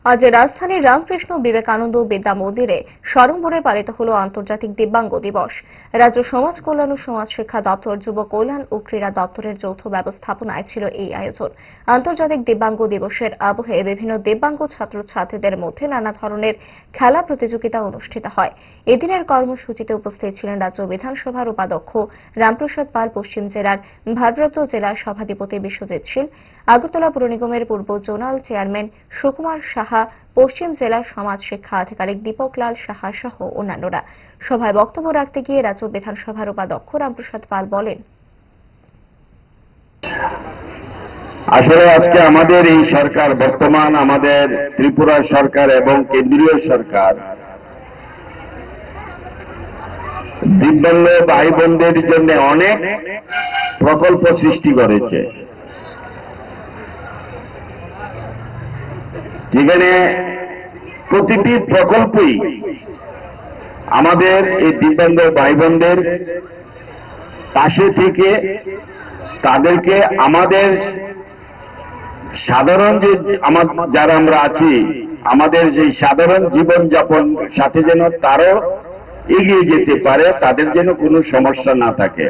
আজ রাজধানীর রামকৃষ্ণ বিবেকানন্দ বিদ্যা মন্দিরে সাড়ম্বরে পালিত হল আন্তর্জাতিক দিব্যাঙ্গ দিবস। রাজ্য সমাজ কল্যাণ ও সমাজ শিক্ষা দপ্তর, যুব কল্যাণ ও ক্রীড়া দপ্তরের যৌথ ব্যবস্থাপনায় ছিল এই আয়োজন। আন্তর্জাতিক দিব্যাঙ্গ দিবসের আবহে বিভিন্ন দিব্যাঙ্গ ছাত্রছাত্রীদের মধ্যে নানা ধরনের খেলা প্রতিযোগিতা অনুষ্ঠিত হয়। এদিনের কর্মসূচিতে উপস্থিত ছিলেন রাজ্য বিধানসভার উপাধ্যক্ষ রামপ্রসাদ পাল, পশ্চিম জেলার ভারপ্রাপ্ত জেলা সভাধিপতি বিশ্বজিৎ শীল, আগরতলা পুর নিগমের পূর্ব জোনাল চেয়ারম্যান সুকুমার সাহা, পশ্চিম জেলার সমাজ শিক্ষা আধিকারিক দীপক লাল সাহা সহ অন্যান্যরা। সভায় বক্তব্য রাখতে গিয়ে রাজ্য বিধানসভার উপাধ্যক্ষ রামপ্রসাদ পাল বলেন, আসলে আজকে আমাদের এই সরকার, বর্তমান আমাদের ত্রিপুরা সরকার এবং কেন্দ্রীয় সরকার দিব্যাঙ্গ ভাই বোনদের জন্য অনেক প্রকল্প সৃষ্টি করেছে, যেখানে প্রতিটি প্রকল্পই আমাদের এই দিব্যাঙ্গ ভাই বোনদের পাশে থেকে তাদেরকে আমাদের সাধারণ যে যারা আমরা আছি, আমাদের সেই সাধারণ জীবনযাপন সাথে যেন তারও এগিয়ে যেতে পারে, তাদের যেন কোনো সমস্যা না থাকে।